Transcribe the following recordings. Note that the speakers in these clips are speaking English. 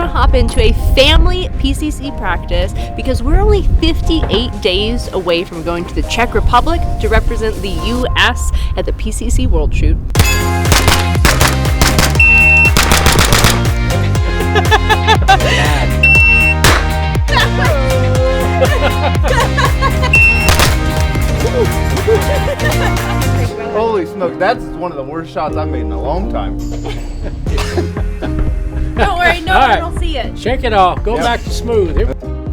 gonna hop into a family PCC practice because we're only 58 days away from going to the Czech Republic to represent the US at the PCC World Shoot. Holy smokes, that's one of the worst shots I've made in a long time. Don't worry, no one will see it. Shake it off, go back to smooth.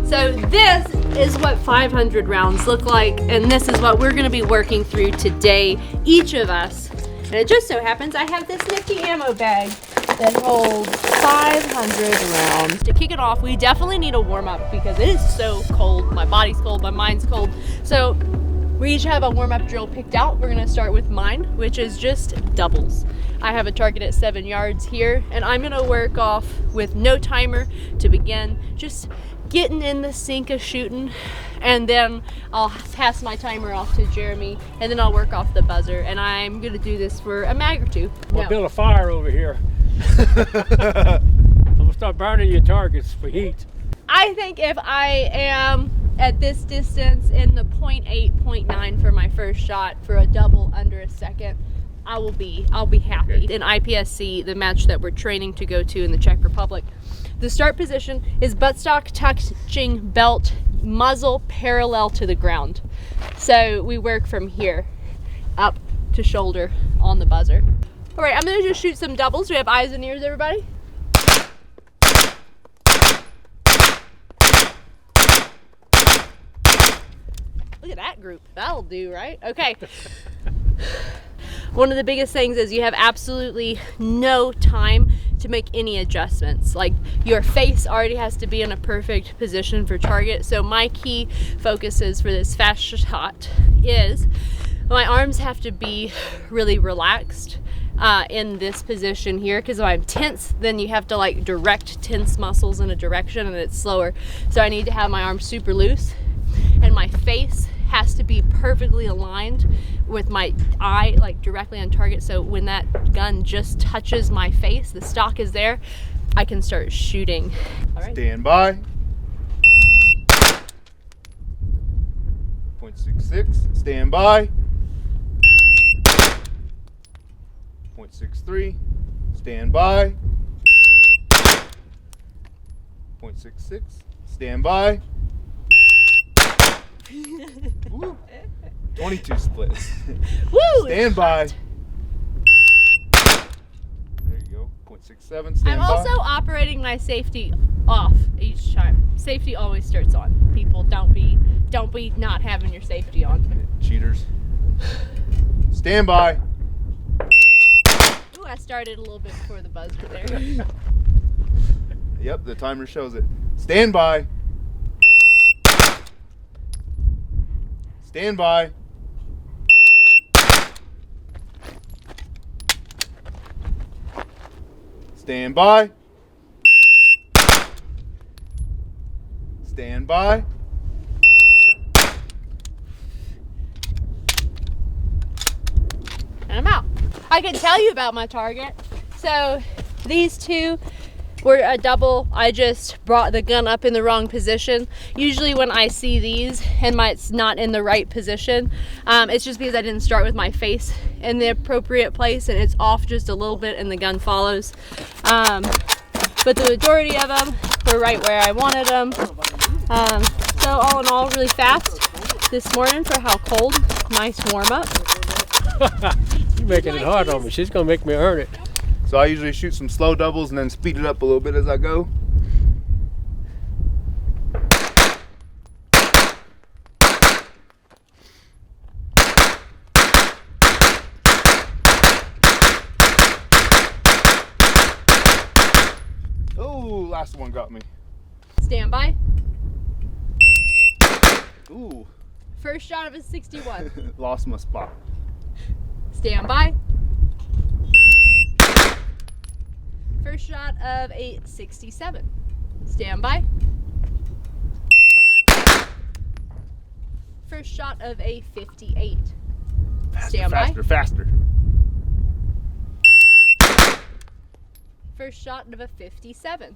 So this is what 500 rounds look like, and this is what we're gonna be working through today, each of us. And it just so happens I have this nifty ammo bag that holds 500 rounds. To kick it off, we definitely need a warm up because it is so cold. My body's cold, my mind's cold. So we each have a warm up drill picked out. We're gonna start with mine, which is just doubles. I have a target at 7 yards here, and I'm gonna work off with no timer to begin, just getting in the sink of shooting, and then I'll pass my timer off to Jeremy, and then I'll work off the buzzer, and I'm gonna do this for a mag or two. We'll build a fire over here. I'm gonna start burning your targets for heat. I think if I am at this distance in the 0.8, 0.9 for my first shot for a double under a second, I'll be happy. In IPSC, the match that we're training to go to in the Czech Republic, the start position is buttstock touching belt, muzzle parallel to the ground. So we work from here up to shoulder on the buzzer. All right, I'm gonna just shoot some doubles. We have eyes and ears, everybody? Look at that group. That'll do, right? Okay. One of the biggest things is you have absolutely no time to make any adjustments. Like, your face already has to be in a perfect position for target. So my key focuses for this fast shot is my arms have to be really relaxed in this position here, because if I'm tense, then you have to like direct tense muscles in a direction and it's slower. So I need to have my arms super loose, and my face has to be perfectly aligned with my eye, like directly on target. So when that gun just touches my face, the stock is there, I can start shooting. All right. Stand by. 0.66, stand by. 0.63, stand by. 0.66, stand by. Woo. 22 splits. Woo! Stand by. There you go. 0.67. Stand I'm by. also operating my safety off each time. Safety always starts on. People, don't be not having your safety on. Cheaters. Stand by. Ooh, I started a little bit before the buzzer there. Yep, the timer shows it. Stand by. Stand by. Stand by. Stand by. And I'm out. I can tell you about my target. So these two were a double. I just brought the gun up in the wrong position. Usually when I see these and it's not in the right position, it's just because I didn't start with my face in the appropriate place, and it's off just a little bit and the gun follows. But the majority of them were right where I wanted them. So all in all, really fast this morning for how cold. Nice warm up. You're making it hard on me. She's gonna make me earn it. So I usually shoot some slow doubles and then speed it up a little bit as I go. Oh, last one got me. Stand by. Ooh. First shot of a 61. Lost my spot. Stand by. First shot of a 67. Stand by. First shot of a 58. Stand by. Faster, faster. First shot of a 57.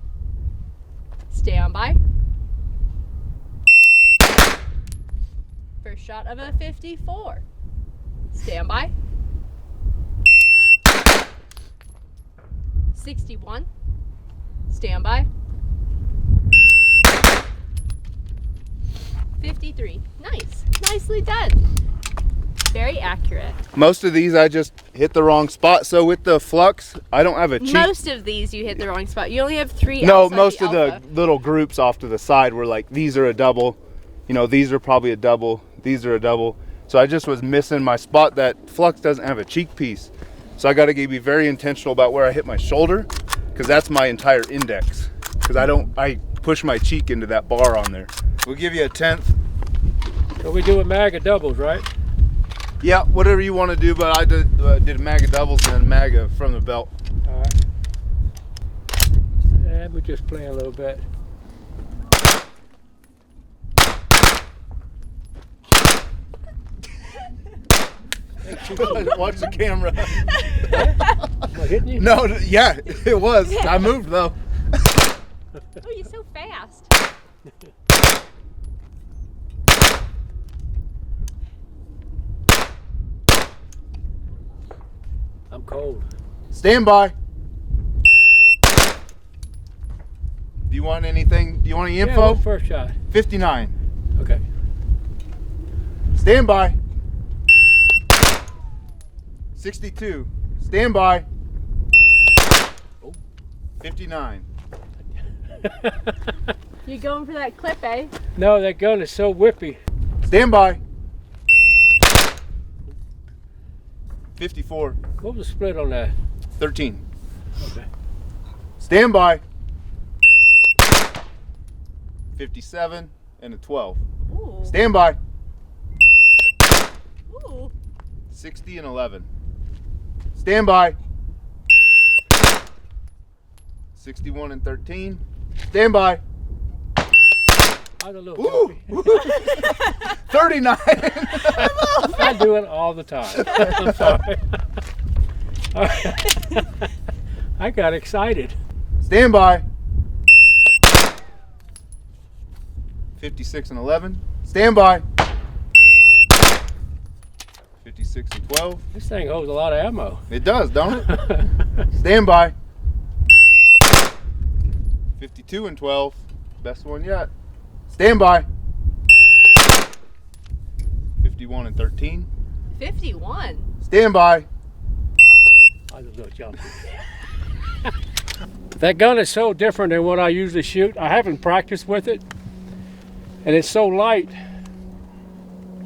Stand by. First shot of a 54. Stand by. 61. Stand by. 53. Nice. Nicely done. Very accurate. Most of these I just hit the wrong spot. So with the flux, I don't have a cheek. Most of these you hit the wrong spot. You only have 3. No, outside most of alpha. the little groups off to the side were like, these are a double. You know, these are probably a double. These are a double. So I just was missing my spot. That flux doesn't have a cheek piece. So I got to be very intentional about where I hit my shoulder, because that's my entire index. Because I push my cheek into that bar on there. We'll give you a 10th. So we do a MAGA doubles, right? Yeah, whatever you want to do, but I did a MAGA doubles and then MAGA from the belt. All right. And we just play a little bit. Watch the camera. Am I hitting you? No, yeah, it was. I moved though. Oh, you're so fast. I'm cold. Stand by. Do you want anything? Do you want any Yeah, info? what's first shot? 59. Okay. Stand by. 62. Stand by. 59. You going for that clip, eh? No, that gun is so whippy. Stand by. 54. What was the split on that? 13. Okay. Stand by. 57 and a 12. Ooh. Stand by. Ooh. 60 and 11. Stand by. 61 and 13. Stand by. I was a little Ooh. coffee. 39. I do it all the time. I'm sorry. I got excited. Stand by. 56 and 11. Stand by. 56 and 12. This thing holds a lot of ammo. It does, don't it? Stand by. 52 and 12. Best one yet. Stand by. 51 and 13. 51. Stand by. I was a little jumpy. That gun is so different than what I usually shoot. I haven't practiced with it. And it's so light.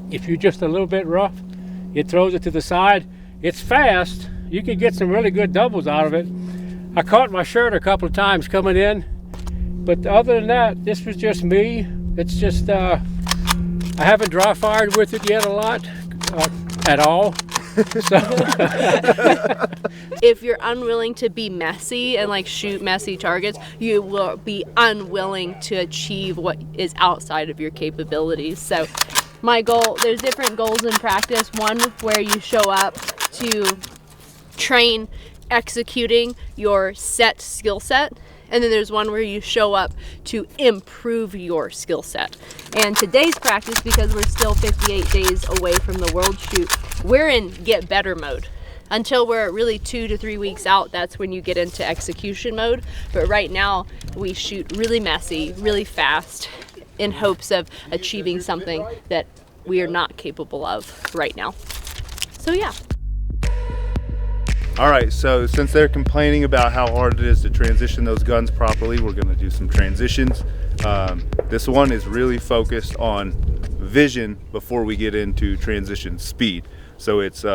If you're just a little bit rough, it throws it to the side. It's fast. You can get some really good doubles out of it. I caught my shirt a couple of times coming in. But other than that, this was just me. It's just, I haven't dry fired with it yet a lot, at all. If you're unwilling to be messy and like shoot messy targets, you will be unwilling to achieve what is outside of your capabilities. So my goal, there's different goals in practice. One where you show up to train executing your set skill set. And then there's one where you show up to improve your skill set. And today's practice, because we're still 58 days away from the world shoot, we're in get better mode. Until we're really 2 to 3 weeks out, that's when you get into execution mode. But right now, we shoot really messy, really fast, in hopes of achieving something that we are not capable of right now. So yeah. All right, so since they're complaining about how hard it is to transition those guns properly, we're gonna do some transitions. This one is really focused on vision before we get into transition speed. So it's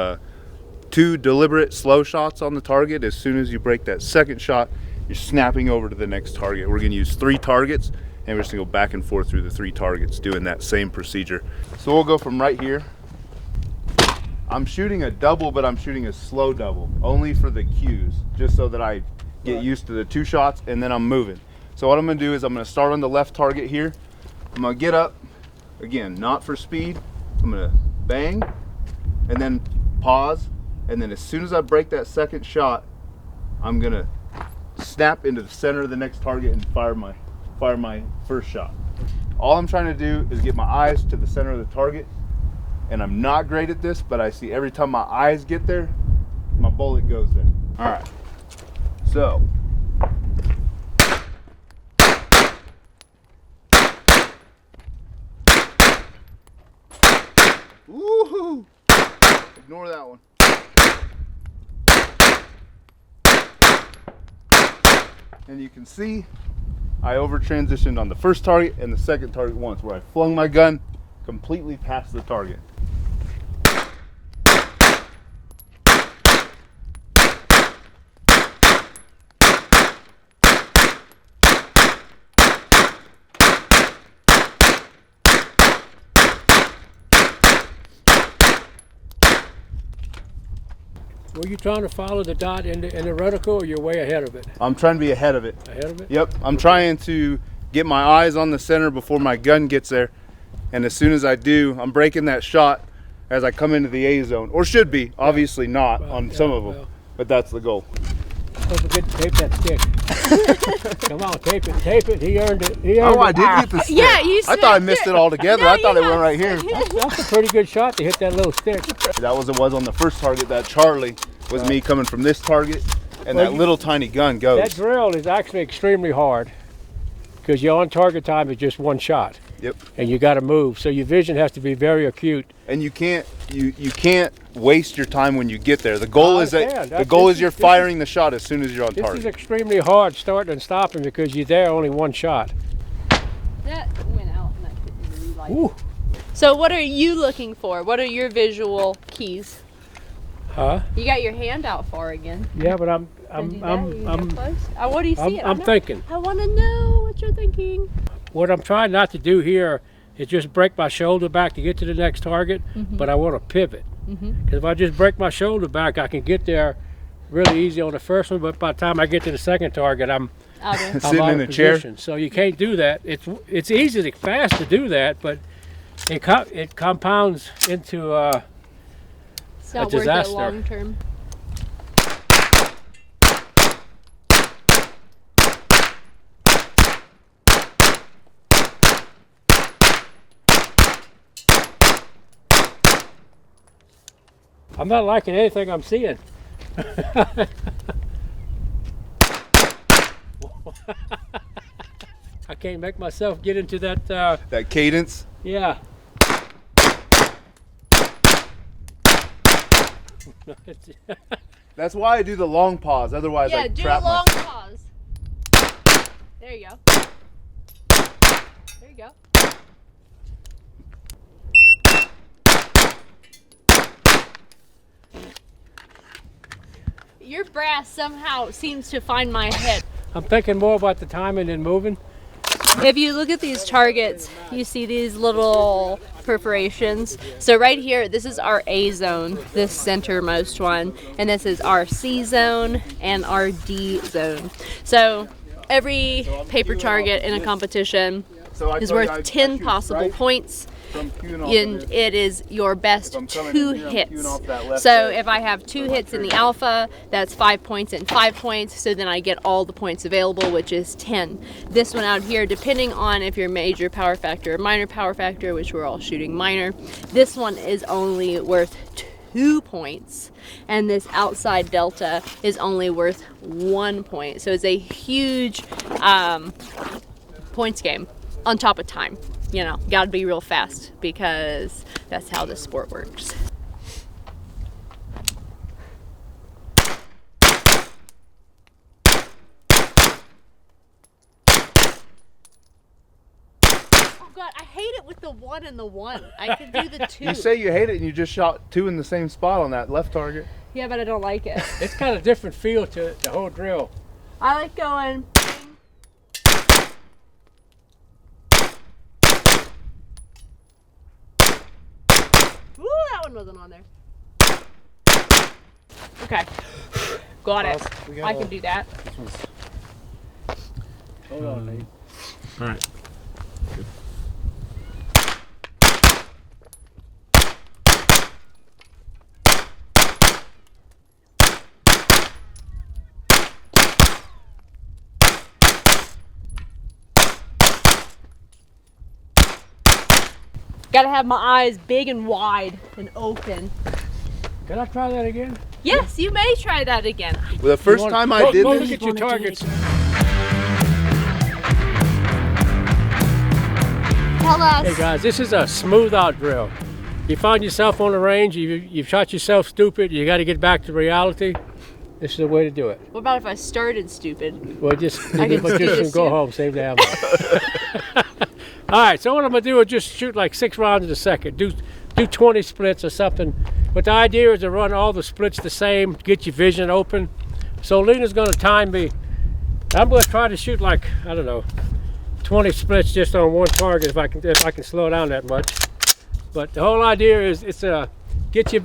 2 deliberate slow shots on the target. As soon as you break that second shot, you're snapping over to the next target. We're gonna use 3 targets, and we're just gonna go back and forth through the 3 targets doing that same procedure. So we'll go from right here. I'm shooting a double, but I'm shooting a slow double, only for the cues, just so that I get used to the 2 shots, and then I'm moving. So what I'm gonna do is I'm gonna start on the left target here. I'm gonna get up, again, not for speed. I'm gonna bang, and then pause, and then as soon as I break that second shot, I'm gonna snap into the center of the next target and fire my fire my first shot. All I'm trying to do is get my eyes to the center of the target, and I'm not great at this, but I see every time my eyes get there, my bullet goes there. All right, so. Woohoo! Ignore that one. And you can see I over transitioned on the first target and the second target once, where I flung my gun completely past the target. Were you trying to follow the dot in the reticle, or you're way ahead of it? I'm trying to be ahead of it. Ahead of it? Yep, I'm trying to get my eyes on the center before my gun gets there. And as soon as I do, I'm breaking that shot as I come into the A zone. Or should be, obviously not on some of them, but that's the goal. Don't forget to tape that stick. Come on, tape it. He earned it. Oh, I did get the stick. Yeah, you I thought I missed it altogether. No, I thought you it went right here. That's a pretty good shot to hit that little stick. That was it was on the first target. That Charlie was me coming from this target, and that little tiny gun goes. That drill is actually extremely hard because your on target time is just one shot. Yep. And you got to move, so your vision has to be very acute. And you can't waste your time when you get there. The goal is you're this firing the shot as soon as you're on This target. is extremely hard starting and stopping because you're there only one shot. That went out and I couldn't relight it. Ooh. So what are you looking for? What are your visual keys? Huh? You got your hand out far again. Yeah, but I'm close. What do you see? I'm thinking. I want to know what you're thinking. What I'm trying not to do here is just break my shoulder back to get to the next target, but I want to pivot. Because if I just break my shoulder back, I can get there really easy on the first one, but by the time I get to the second target, I'm Sitting out in of a chair. position. So you can't do that. It's easy to fast to do that, but it compounds into It's not a worth it disaster. long term. I'm not liking anything I'm seeing. I can't make myself get into that. That cadence. Yeah. That's why I do the long pause. Otherwise, Yeah, I do a trap long myself. pause. There you go. There you go. Your brass somehow seems to find my head. I'm thinking more about the timing than moving. If you look at these targets, you see these little perforations. So right here, this is our A zone, this centermost one, and this is our C zone and our D zone. So every paper target in a competition is worth 10 possible points, and it is your best 2 hits. So if I have 2 hits in the alpha, that's 5 points and 5 points, so then I get all the points available, which is 10. This one out here, depending on if you're major power factor or minor power factor, which we're all shooting minor, this one is only worth 2 points, and this outside delta is only worth 1 point. So it's a huge points game on top of time. You know, gotta be real fast because that's how this sport works. Oh God, I hate it with the 1 and the 1. I can do the 2. You say you hate it, and you just shot 2 in the same spot on that left target. Yeah, but I don't like it. It's kind of different feel to the whole drill. I like going. Ooh, that one wasn't on there. Okay. Got it. I can do that. Hold on, Nate. All right. Gotta have my eyes big and wide and open. Can I try that again? Yes, you may try that again. Well, the first time I did Go this, look at your targets. Tell us. Hey guys, this is a smooth out drill. You find yourself on the range, you've shot yourself stupid, you got to get back to reality. This is the way to do it. What about if I started stupid? Well, just I can see this go too. home, save the ammo. All right, so what I'm gonna do is just shoot like 6 rounds in a second. Do 20 splits or something. But the idea is to run all the splits the same, get your vision open. So Lena's gonna time me. I'm gonna try to shoot like, I don't know, 20 splits just on one target if I can slow down that much. But the whole idea is it's get your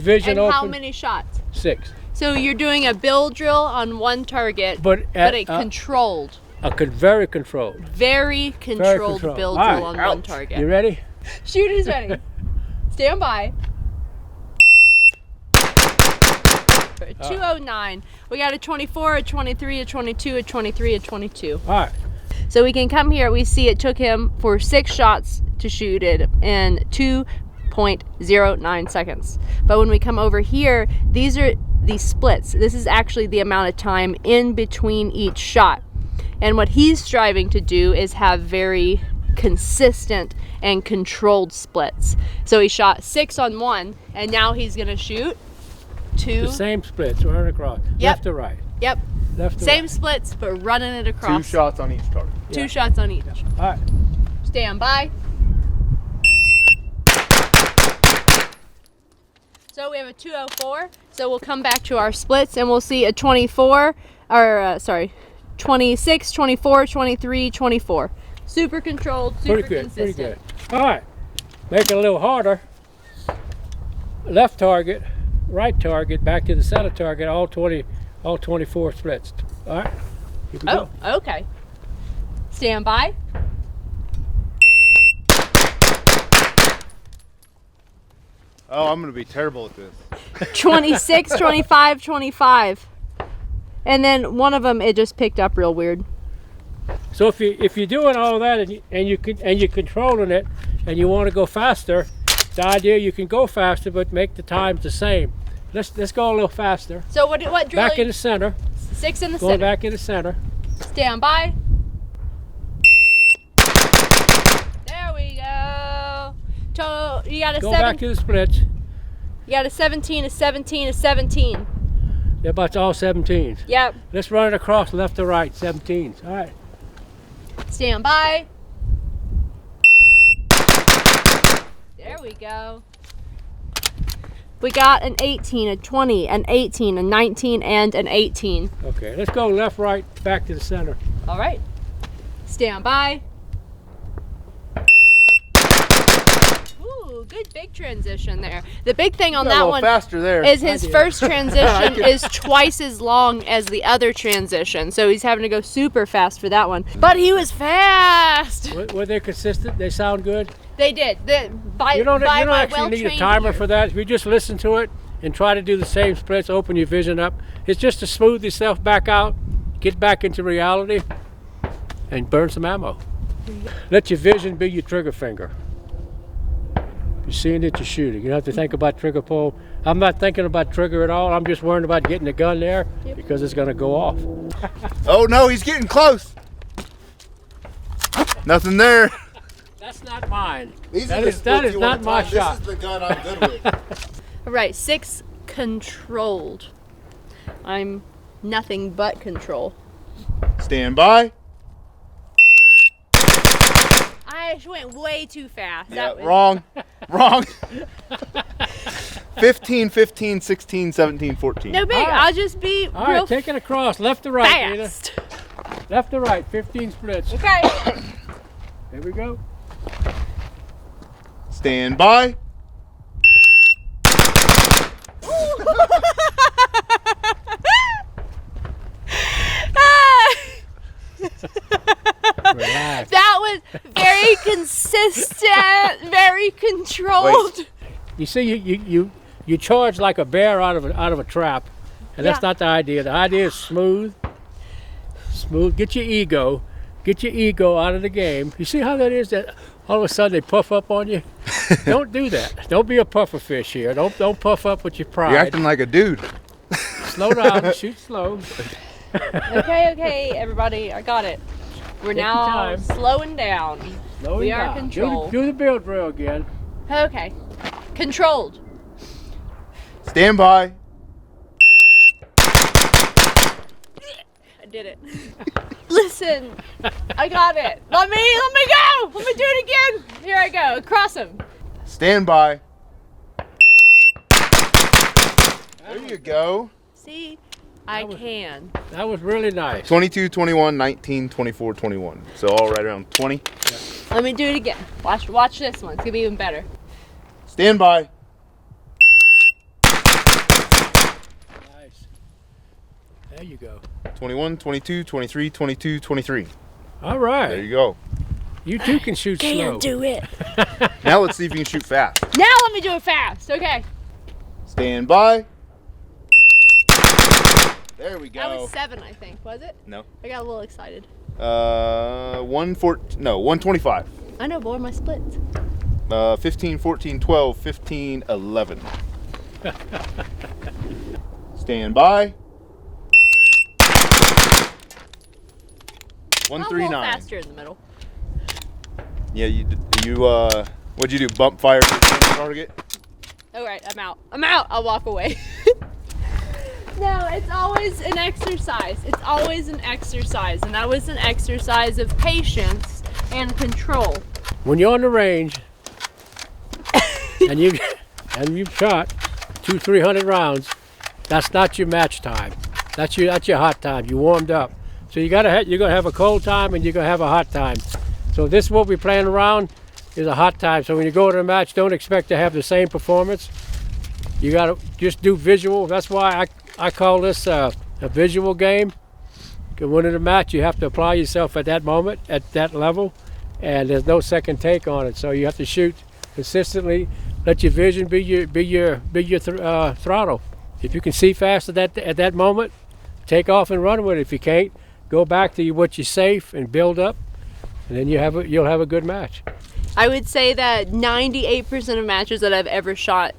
vision And open. how many shots? 6. So you're doing a bill drill on one target, But at a controlled, very controlled. Very controlled controlled. bill All drill right. on one target. You ready? Shooter's ready. Stand by. 209. We got a 24, a 23, a 22, a 23, a 22. All right. So we can come here. We see it took him for 6 shots to shoot it in 2.09 seconds. But when we come over here, these are the splits. This is actually the amount of time in between each shot. And what he's striving to do is have very consistent and controlled splits. So he shot 6 on one, and now he's gonna shoot 2. The same splits right across. Yep. Left to right. Yep. Left to Same right. splits, but running it 2 across. shots on each target. 2 Yeah. shots on each. All right. Stand by. So we have a 204. So we'll come back to our splits and we'll see a 24, or 26, 24, 23, 24. Super controlled, super Pretty good. consistent. Pretty good. All right. Make it a little harder. Left target, right target, back to the center target. All 24 splits. All right. Here we Oh, go. okay. Stand by. Oh, I'm gonna be terrible at this. 26, 25, 25. And then one of them, it just picked up real weird. So if you're doing all that and you're controlling it and you want to go faster, the idea you can go faster but make the times the same. Let's go a little faster. So what drill? Back in the center. 6 in the Going center. back in the center. Stand by. There we go. You got a Go 7. back to the splits. You got a 17, a 17, a 17. Yeah, but it's all 17s. Yep. Let's run it across left to right, 17s. All right. Stand by. There we go. We got an 18, a 20, an 18, a 19, and an 18. Okay, let's go left, right, back to the center. All right. Stand by. Ooh, good big transition there. The big thing on Got a that little one faster there. is his I did. first transition is twice as long as the other transition. So he's having to go super fast for that one. But he was fast. Were they consistent? They sound good? They did. You don't actually need a timer for that. If you just listen to it and try to do the same splits, open your vision up. It's just to smooth yourself back out, get back into reality, and burn some ammo. Let your vision be your trigger finger. You're seeing it, you're shooting. You don't have to think about trigger pull. I'm not thinking about trigger at all. I'm just worrying about getting the gun there because it's going to go off. Oh no, he's getting close. Nothing there. That's not mine. These That are the is splits you not want my to time. shot. This is the gun I'm good with. All right, 6 controlled. I'm nothing but control. Stand by. I went way too fast. Yeah, That was- wrong. Wrong. 15, 15, 16, 17, 14. No big. All right. I'll just be All real right, take it across, left to right, Nina. fast. Left to right, 15 splits. Okay. Here we go. Stand by. Relax. That was very consistent, very controlled. Wait. You see, you charge like a bear out of a trap, and that's Yeah. not the idea. The idea is smooth. Get your ego out of the game. You see how that is? That all of a sudden they puff up on you. Don't do that. Don't be a puffer fish here. Don't puff up with your pride. You're acting like a dude. Slow down. Shoot slow. Okay, everybody, I got it. We're Take your now time. slowing down. Slowing We are down. controlled. Do the build drill again. Okay, controlled. Stand by. I did it. Listen, I got it. Let me go. Let me do it again. Here I go. Across him. Stand by. There you go. See, I can. That was really nice. 22, 21, 19, 24, 21. So all right around 20. Let me do it again. Watch this one. It's gonna be even better. Stand by. Nice. There you go. 21, 22, 23, 22, 23. All right. There you go. You too can shoot slow. do it. Now let's see if you can shoot fast. Now let me do it fast. Okay. Stand by. There we That go. was 7, I think. Was it? No. I got a little excited. 125. I know, boy, my splits. 15, 14, 12, 15, 11. Stand by. I'm a little 139. faster in the middle. Yeah, what'd you do? Bump fire to the target? All right, I'm out. I'll walk away. No, it's always an exercise. It's always an exercise, and that was an exercise of patience and control. When you're on the range and you've shot 200-300 rounds, that's not your match time. That's your hot time. You warmed up. So you're gonna have a cold time and you're gonna have a hot time. So this is what we're playing around is a hot time. So when you go to a match, don't expect to have the same performance. You gotta just do visual. That's why I call this a visual game. To win in a match, you have to apply yourself at that moment, at that level, and there's no second take on it. So you have to shoot consistently. Let your vision be your throttle. If you can see fast at that moment, take off and run with it. If you can't, go back to what you're safe and build up, and then you'll have a good match. I would say that 98% of matches that I've ever shot,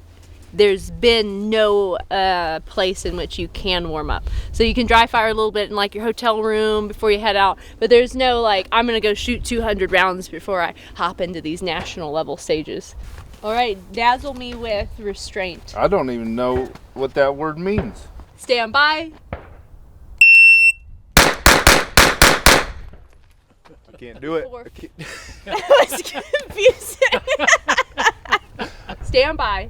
there's been no place in which you can warm up. So you can dry fire a little bit in like your hotel room before you head out, but there's no like, I'm gonna go shoot 200 rounds before I hop into these national level stages. All right, dazzle me with restraint. I don't even know what that word means. Stand by. I can't do it. 4. I can't- That was confusing. Stand by.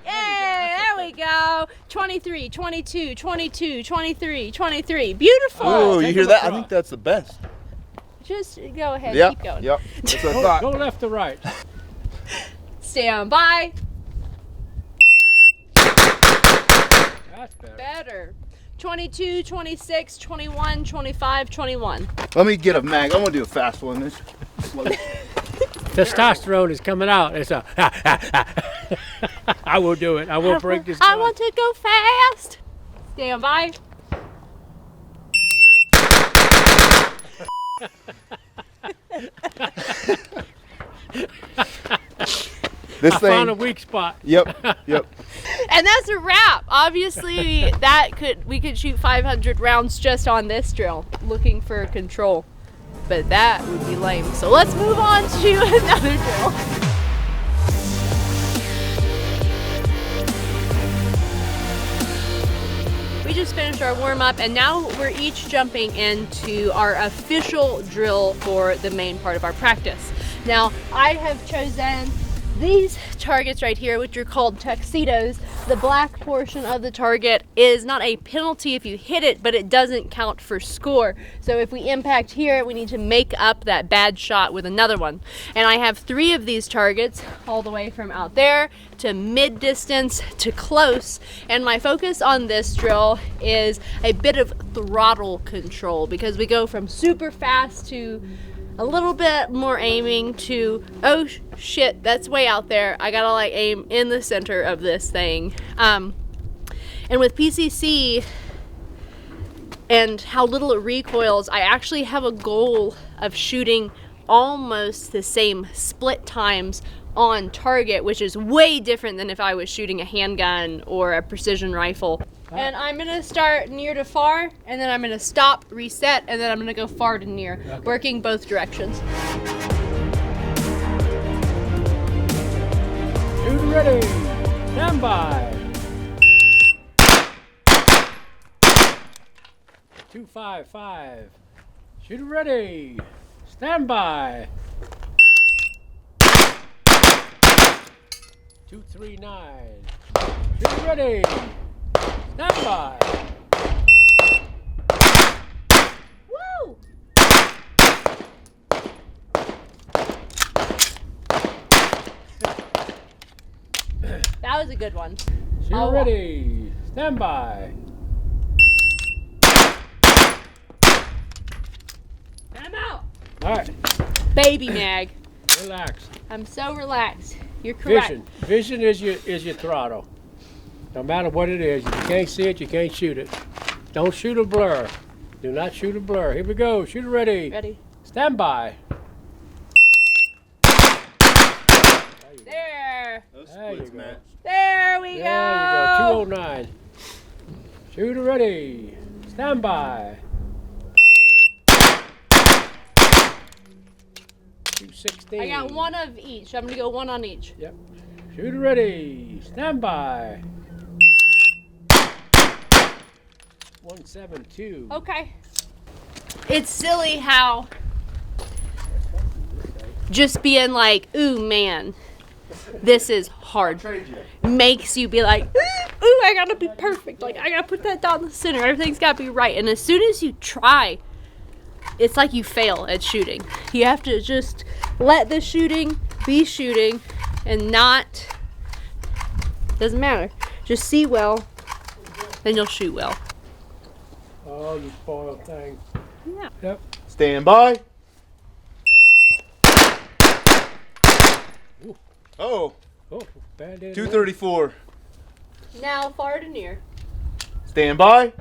Yay, there we go. 23, 22, 22, 23, 23. Beautiful. Oh, you Take hear him that? I across. think that's the best. Just go ahead, Yep. keep going. Yep. That's what I Go thought. left to right. Stand by. That's better. Better. 22, 26, 21, 25, 21. Let me get a mag. I want to do a fast one. Testosterone is coming out. It's a. I will do it. I will break this. I gun. want to go fast. Stand by. This I found a thing. weak spot. Yep. Yep. And that's a wrap. Obviously, we could shoot 500 rounds just on this drill, looking for control. But that would be lame. So let's move on to another drill. We just finished our warm up and now we're each jumping into our official drill for the main part of our practice. Now, I have chosen these targets right here, which are called tuxedos. The black portion of the target is not a penalty if you hit it, but it doesn't count for score. So if we impact here, we need to make up that bad shot with another one. And I have 3 of these targets, all the way from out there to mid distance to close. And my focus on this drill is a bit of throttle control, because we go from super fast to a little bit more aiming to, oh shit, that's way out there. I gotta like aim in the center of this thing. And with PCC, and how little it recoils, I actually have a goal of shooting almost the same split times on target, which is way different than if I was shooting a handgun or a precision rifle. And I'm gonna start near to far, and then I'm gonna stop, reset, and then I'm gonna go far to near, working both directions. Shoot ready. Stand by. 255. Shoot ready. Stand by. 239. Shoot ready. Stand by. Woo! That was a good one. Shoot ready. Stand by. I'm out. All right. Baby mag. Relax. I'm so relaxed. You're correct. Vision is your throttle. No matter what it is, if you can't see it, you can't shoot it. Don't shoot a blur. Do not shoot a blur. Here we go. Shoot ready. Ready. Stand by. There. Those There you splits go. match. There we There go. you go. 209. Shoot ready. Stand by. 216. I got one of each. I'm gonna go one on each. Yep. Shoot ready. Stand by. 172. Okay. It's silly how just being like, ooh man, this is hard, makes you be like, ooh, I gotta be perfect. Like, I gotta put that down the center. Everything's gotta be right. And as soon as you try, it's like you fail at shooting. You have to just let the shooting be shooting and not, doesn't matter. Just see well, then you'll shoot well. Oh, you spoiled thing. Yeah. Yep. Stand by. Ooh. Oh, Oh, band-aid. 234. Now far to near. Stand by.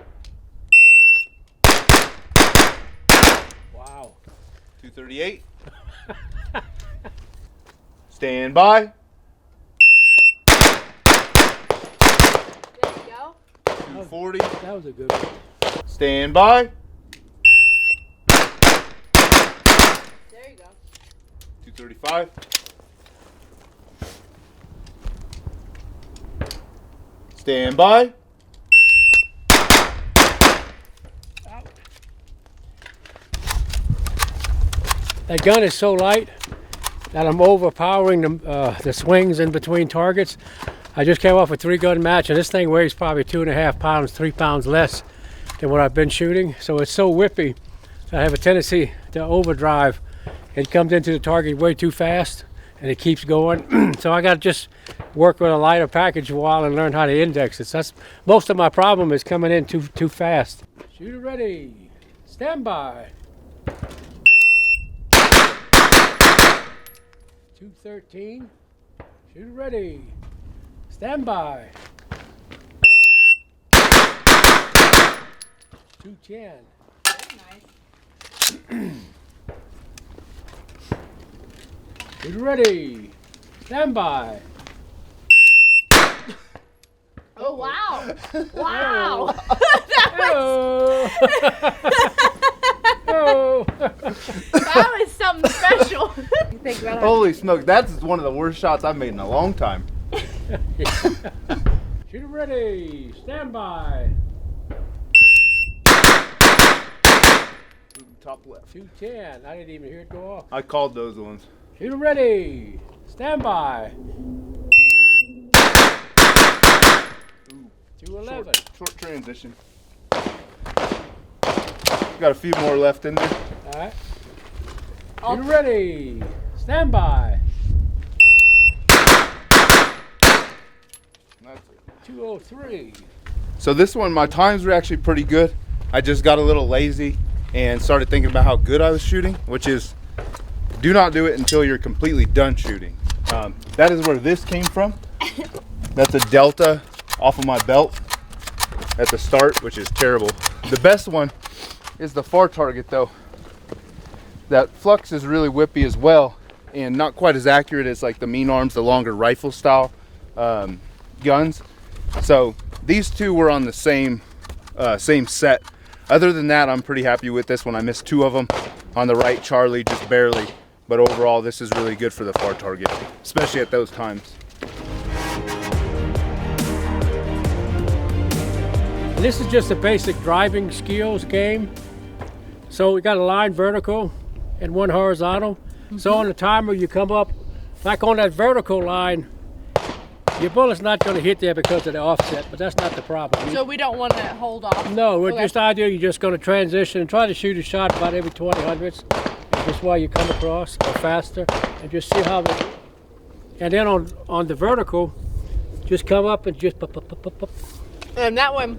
Wow. 238. Stand by. There you go. 240. That was a good one. Stand by. There you go. 235. Stand by. That gun is so light that I'm overpowering the swings in between targets. I just came off a 3-gun match, and this thing weighs probably 2.5 pounds, 3 pounds less than what I've been shooting. So it's so whippy that I have a tendency to overdrive. It comes into the target way too fast, and it keeps going. So I got to just work with a lighter package a while and learn how to index it. So that's most of my problem, is coming in too fast. Shooter ready. Stand by. 213. Shooter ready. Stand by. 210. Very nice. Shooter ready. Stand by. Oh wow! Wow! Oh. Oh. That was something special. You think about how Holy smoke, that's one of the worst shots I've made in a long time. Shooter ready. Stand by. Top left. 210. I didn't even hear it go off. I called those ones. Shooter ready. Stand by. 211. Short transition. Got a few more left in there. All right. Oh. Shooter ready. Stand by. That's it. 203. So this one, my times were actually pretty good. I just got a little lazy and started thinking about how good I was shooting, which is, do not do it until you're completely done shooting. That is where this came from. That's a Delta off of my belt at the start, which is terrible. The best one is the far target though. That flux is really whippy as well, and not quite as accurate as like the mean arms, the longer rifle style guns. So these two were on the same set. Other than that, I'm pretty happy with this one. I missed 2 of them on the right Charlie, just barely. But overall, this is really good for the far target, especially at those times. This is just a basic driving skills game. So we got a line vertical and one horizontal. So on the timer, you come up, like on that vertical line, your bullet's not going to hit there because of the offset, but that's not the problem. So we don't want to hold off? No, we're just ideal. You're just going to transition and try to shoot a shot about every 20 hundredths. Just while you come across, or faster, and just see how the, and then on the vertical, just come up and just pop. And that one,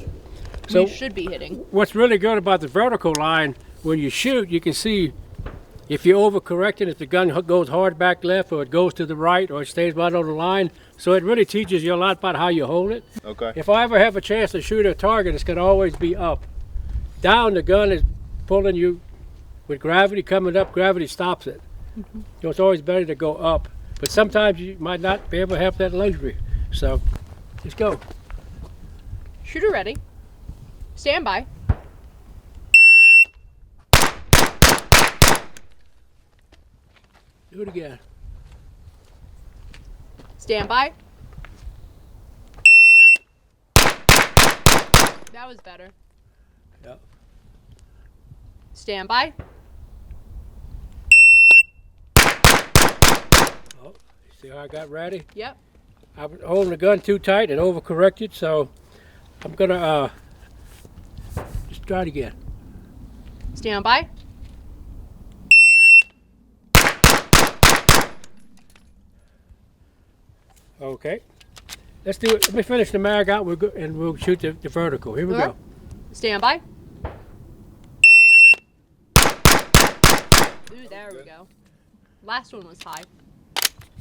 so you should be hitting. What's really good about the vertical line, when you shoot, you can see if you're overcorrecting, if the gun goes hard back left, or it goes to the right, or it stays right on the line. So it really teaches you a lot about how you hold it. Okay. If I ever have a chance to shoot a target, it's going to always be up. Down, the gun is pulling you. With gravity coming up, gravity stops it. So it's always better to go up. But sometimes you might not be able to have that luxury. So, let's go. Shooter ready. Stand by. Do it again. Stand by. That was better. Yep. Stand by. Oh, see how I got ready? Yep. I was holding the gun too tight and overcorrected, so I'm gonna just try it again. Stand by. Okay. Let's do it. Let me finish the mag out and we'll shoot the vertical. Here we go. Stand by. Ooh, there we go. Last one was high.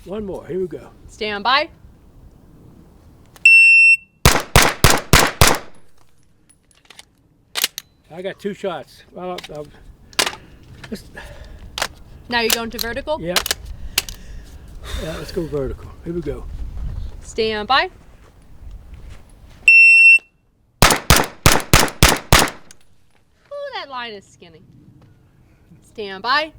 One more. Here we go. Stand by. I got 2 shots. Well, Now you're going to vertical? yeah. Yeah, let's go vertical. Here we go. Stand by. Ooh, that line is skinny. Stand by.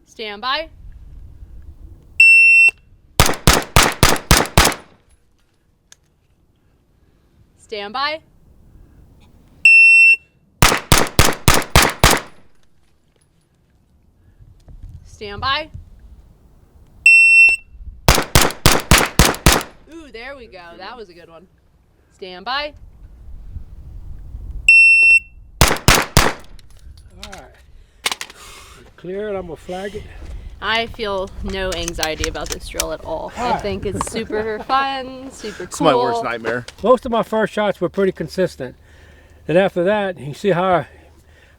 Stand by. Stand by. Stand by. Ooh, there we go. That was a good one. Stand by. All right. Clear it. I'm going to flag it. I feel no anxiety about this drill at all. I think it's super fun, super cool. It's my worst nightmare. Most of my first shots were pretty consistent. And after that, you see how I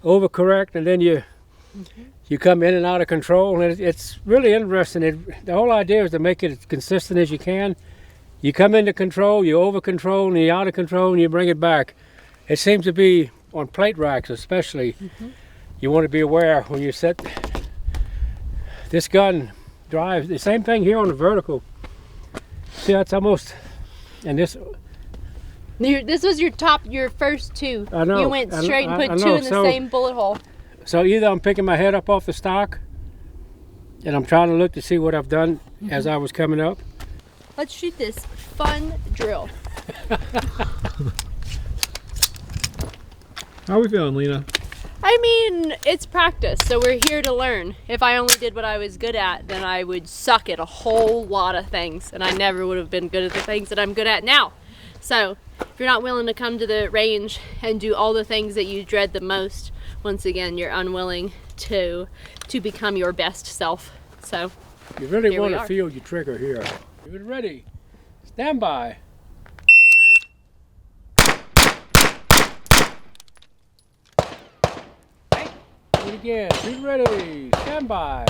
overcorrect, and then you come in and out of control. And it's really interesting. The whole idea is to make it as consistent as you can. You come into control, you over control, and you're out of control, and you bring it back. It seems to be on plate racks especially. You want to be aware when you set this gun drives. The same thing here on the vertical. See, that's almost, and this. This was your first 2. I know. You went straight and put 2 in the same bullet hole. So either I'm picking my head up off the stock, and I'm trying to look to see what I've done as I was coming up. Let's shoot this fun drill. How are we feeling, Lena? I mean, it's practice, so we're here to learn. If I only did what I was good at, then I would suck at a whole lot of things, and I never would have been good at the things that I'm good at now. So, if you're not willing to come to the range and do all the things that you dread the most, once again, you're unwilling to become your best self. So, You really here want we to are. feel your trigger here. You're ready. Stand by. Do it again. Be ready. Stand by.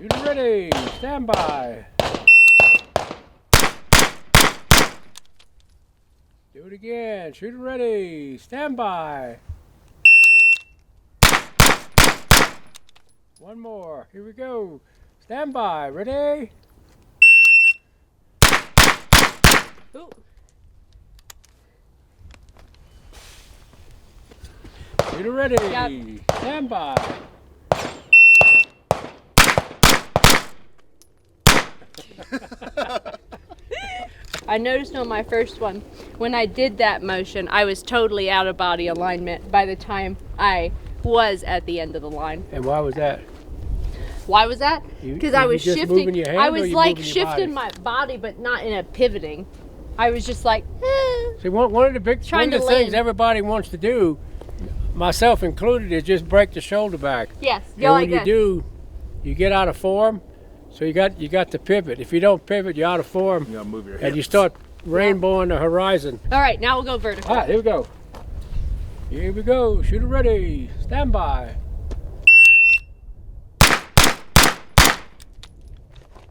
Shooter ready. Stand by. Do it again. Shooter ready. Stand by. One more. Here we go. Stand by. Ready? Ooh. Shooter ready. Yep. Stand by. I noticed on my first one, when I did that motion, I was totally out of body alignment by the time I was at the end of the line. And why was that? Why was that? You- Because were I you was just shifting. moving your hand I or was you like moving your shifting my body, but not in a pivoting. I was just like, See, one of the big Trying one of to the things land. everybody wants to do, myself included, is just break the shoulder back. yes, And go when like you this. do, you get out of form. So you got to pivot. If you don't pivot, you're out of form, You gotta move your and hips. you start rainbowing the horizon. All right, now we'll go vertical. All right, here we go. Here we go. Shooter ready. Stand by.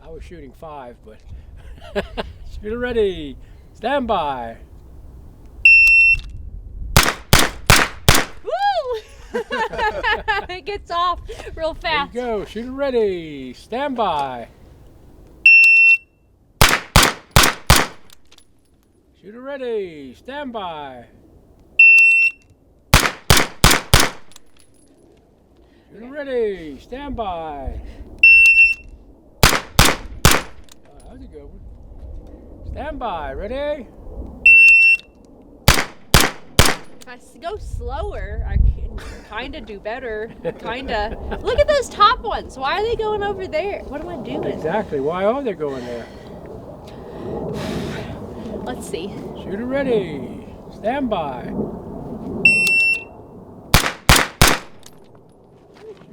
I was shooting 5, but shooter ready. Stand by. Woo! It gets off real There fast. you go. Shooter ready. Stand by. Shooter ready. Stand by. Shooter ready. Stand by. Oh, that was a good one. Stand by. Ready? If I go slower, I can kind of do better. Kind of. Look at those top ones. Why are they going over there? What am I doing? Exactly. Why are they going there? Let's see. Shooter ready. Stand by.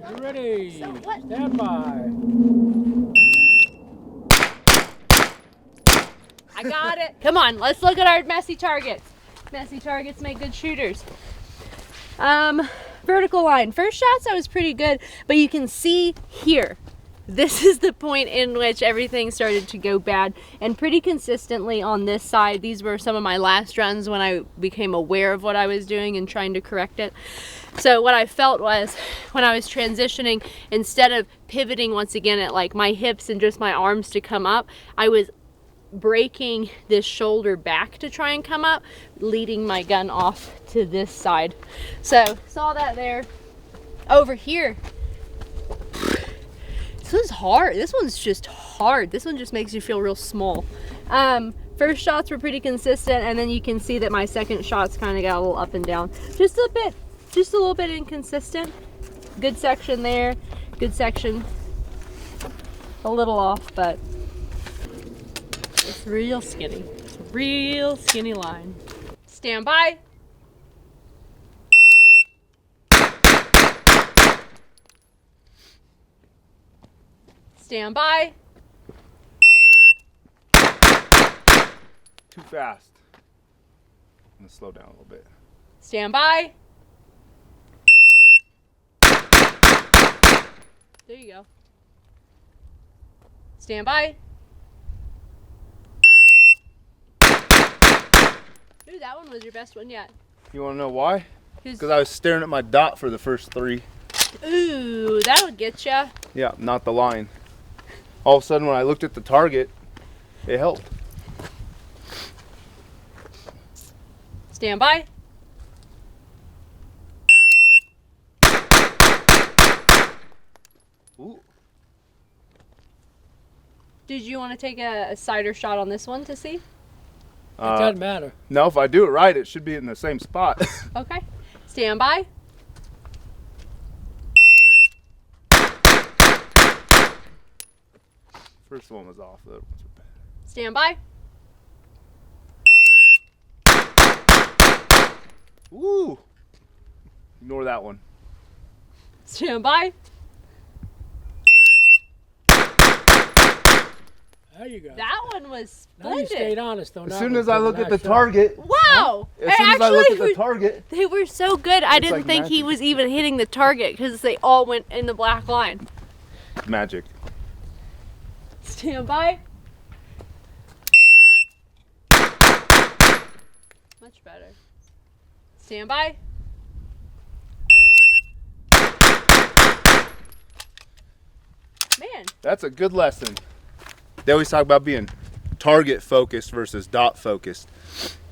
Shooter ready. So what? Stand by. I got it. Come on, let's look at our messy targets. Messy targets make good shooters. Vertical line. First shots I was pretty good, but you can see here. This is the point in which everything started to go bad, and pretty consistently on this side. These were some of my last runs when I became aware of what I was doing and trying to correct it. So what I felt was when I was transitioning, instead of pivoting once again at like my hips and just my arms to come up, I was breaking this shoulder back to try and come up, leading my gun off to this side. So saw that there. Over here, this one's hard. This one's just hard. This one just makes you feel real small. First shots were pretty consistent, and then you can see that my second shots kind of got a little up and down. Just a little bit inconsistent. Good section there, good section. A little off, but it's real skinny. It's a real skinny line. Stand by. Stand by. Too fast. I'm gonna slow down a little bit. Stand by. There you go. Stand by. Ooh, that one was your best one yet. You wanna know why? Who's- Because I was staring at my dot for the first 3. Ooh, that'll get ya. Yeah, not the line. All of a sudden when I looked at the target, it helped. Stand by. Ooh. Did you want to take a cider shot on this one to see? It doesn't matter. No, if I do it right, it should be in the same spot. Okay. Stand by. First one was off. The other ones were bad. Stand by. Ooh. Ignore that one. Stand by. There you go. That one was Now you stayed splendid. honest on As that soon one, as I so look at the nice shot. target, Wow. as soon as I look at the Actually, target, they were so good. I didn't like think he magic. was even hitting the target because they all went in the black line. magic. Stand by. Much better. Stand by. Man. That's a good lesson. They always talk about being target focused versus dot focused.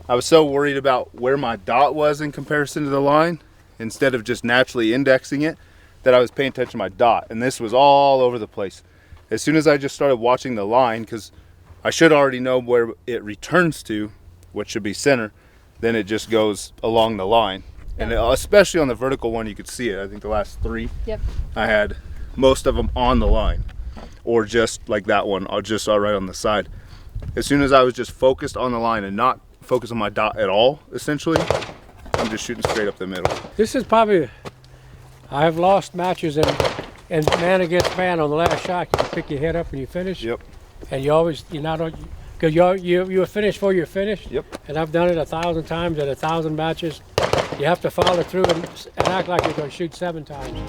I was so worried about where my dot was in comparison to the line, instead of just naturally indexing it, that I was paying attention to my dot, and this was all over the place. As soon as I just started watching the line, because I should already know where it returns to, which should be center, then it just goes along the line. And especially on the vertical one, you could see it. I think the last 3, I had most of them on the line, or just like that one, or just right on the side. As soon as I was just focused on the line and not focused on my dot at all, essentially, I'm just shooting straight up the middle. This is probably, I've lost matches and man against man on the last shot. You pick your head up when you finish. Yep. And you always, you're not, because you're finished before you're finished. Yep. And I've done it 1,000 times at 1,000 matches. You have to follow through and act like you're going to shoot 7 times.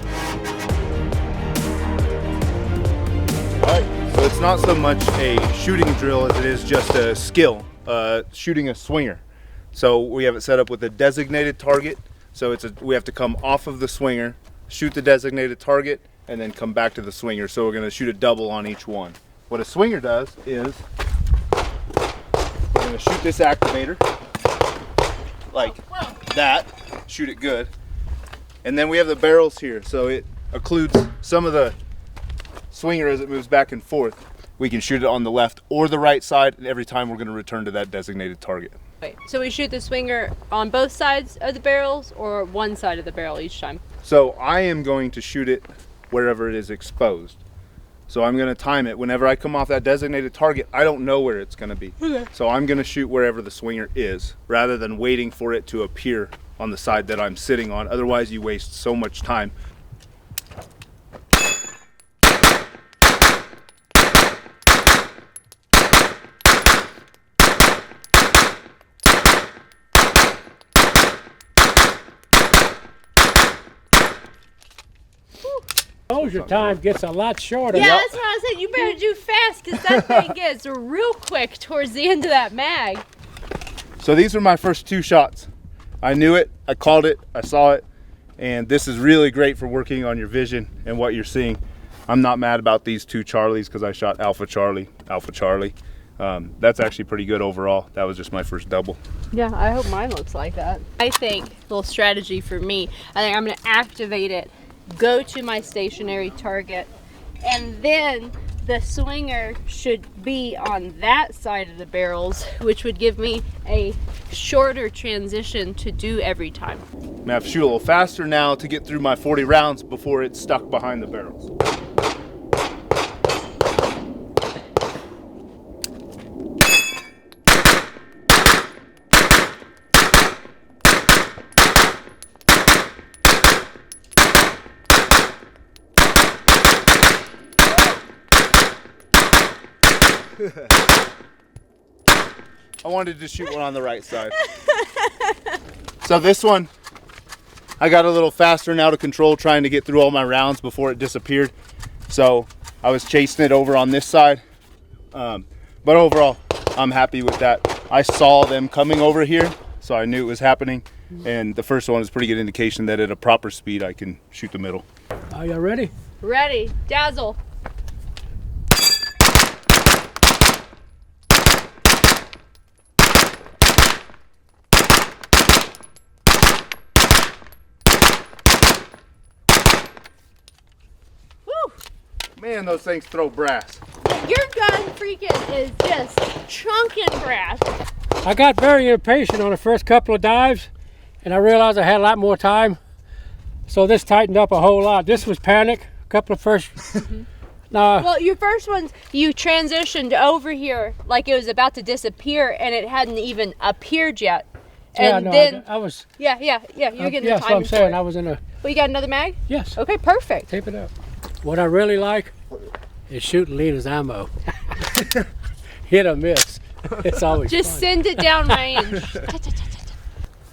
All right, so it's not so much a shooting drill as it is just a skill, shooting a swinger. So we have it set up with a designated target. So we have to come off of the swinger, shoot the designated target, and then come back to the swinger. So we're going to shoot a double on each one. What a swinger does is we're going to shoot this activator like that, shoot it good. And then we have the barrels here, so it occludes some of the swinger as it moves back and forth. We can shoot it on the left or the right side, and every time we're going to return to that designated target. Wait, so we shoot the swinger on both sides of the barrels or one side of the barrel each time? So I am going to shoot it wherever it is exposed. So I'm going to time it. Whenever I come off that designated target, I don't know where it's going to be. Okay. So I'm going to shoot wherever the swinger is, rather than waiting for it to appear on the side that I'm sitting on. Otherwise, you waste so much time. Exposure time gets a lot shorter. Yeah, that's what I said. You better do fast because that thing gets real quick towards the end of that mag. So these were my first 2 shots. I knew it, I called it, I saw it, and this is really great for working on your vision and what you're seeing. I'm not mad about these 2 Charlies because I shot Alpha Charlie, Alpha Charlie. That's actually pretty good overall. That was just my first double. Yeah, I hope mine looks like that. I think, little strategy for me, I think I'm going to activate it, go to my stationary target, and then the swinger should be on that side of the barrels, which would give me a shorter transition to do every time. I'm gonna have to shoot a little faster now to get through my 40 rounds before it's stuck behind the barrels. I wanted to shoot one on the right side. So this one, I got a little faster now to control, trying to get through all my rounds before it disappeared. So I was chasing it over on this side. But overall, I'm happy with that. I saw them coming over here, so I knew it was happening. And the first one is a pretty good indication that at a proper speed, I can shoot the middle. Are you ready? Ready. Dazzle. Man, those things throw brass. Your gun freaking is just chunking brass. I got very impatient on the first couple of dives, and I realized I had a lot more time. So this tightened up a whole lot. This was panic. A couple of first. Well, your first ones, you transitioned over here like it was about to disappear, and it hadn't even appeared yet. And yeah, no, then I was. Yeah. You're getting the Yes, time. what I'm saying. I was in a. Well, you got another mag? Yes. Okay, perfect. Tape it up. What I really like is shooting Lena's ammo. Hit or miss. It's always just fun. send it down range.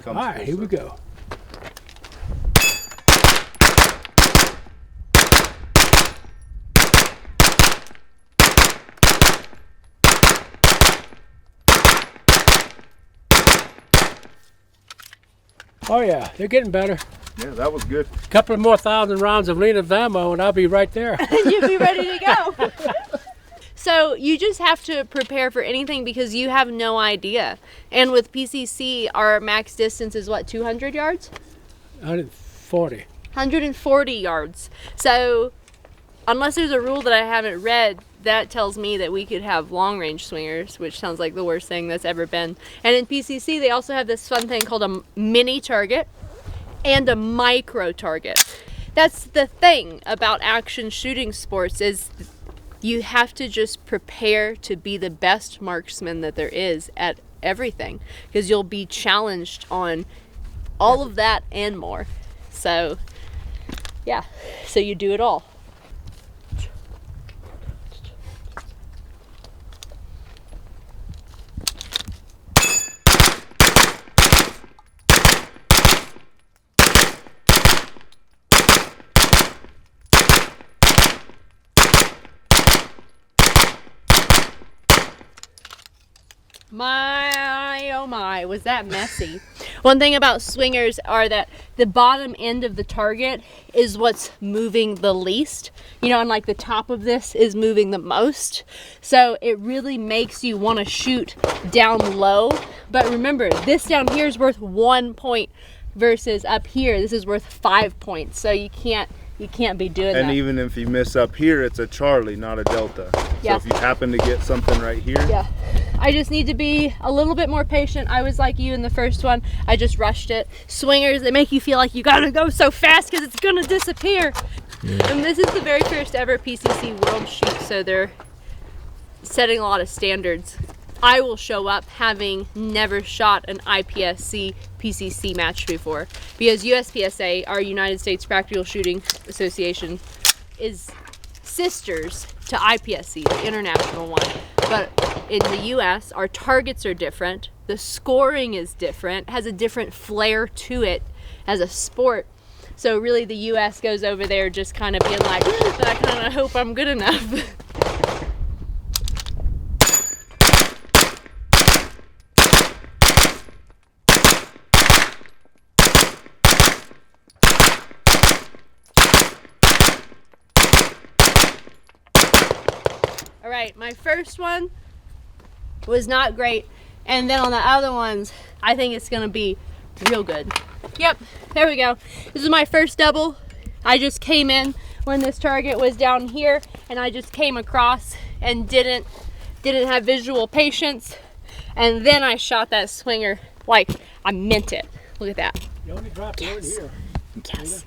All right, here we go. Oh yeah, they're getting better. Yeah, that was good. A couple of more 1,000 rounds of lead of ammo and I'll be right there. You'll be ready to go. So you just have to prepare for anything because you have no idea. And with PCC, our max distance is what, 200 yards? 140. 140 yards. So unless there's a rule that I haven't read, that tells me that we could have long range swingers, which sounds like the worst thing that's ever been. And in PCC, they also have this fun thing called a mini target and a micro target. That's the thing about action shooting sports is you have to just prepare to be the best marksman that there is at everything because you'll be challenged on all of that and more. So yeah, so you do it all. My, oh my, was that messy. One thing about swingers are that the bottom end of the target is what's moving the least. You know, and like the top of this is moving the most. So it really makes you want to shoot down low. But remember, this down here is worth 1 point versus up here, this is worth 5 points. So you can't be doing that. And even if you miss up here, it's a Charlie, not a Delta. Yeah. So if you happen to get something right here. Yeah. I just need to be a little bit more patient. I was like you in the first one. I just rushed it. Swingers, they make you feel like you gotta go so fast because it's gonna disappear. Yeah. And this is the very first ever PCC World Shoot, so they're setting a lot of standards. I will show up having never shot an IPSC PCC match before because USPSA, our United States Practical Shooting Association, is sisters to IPSC, the international one. But in the US, our targets are different. The scoring is different, has a different flair to it as a sport. So really the US goes over there just kind of being like, but I kind of hope I'm good enough. All right, my first one was not great. And then on the other ones, I think it's gonna be real good. Yep, there we go. This is my first double. I just came in when this target was down here and I just came across and didn't have visual patience. And then I shot that swinger like I meant it. Look at that. You only dropped it right here. Yes.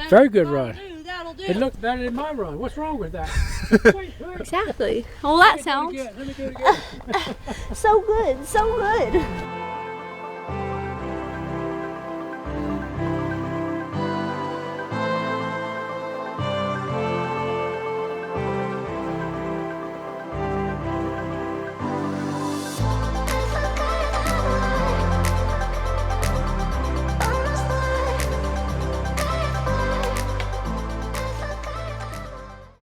Very good run. That'll do. It looked better than my run. What's wrong with that? Wait. Exactly. Well, that sounds Let me do it again. so good, so good.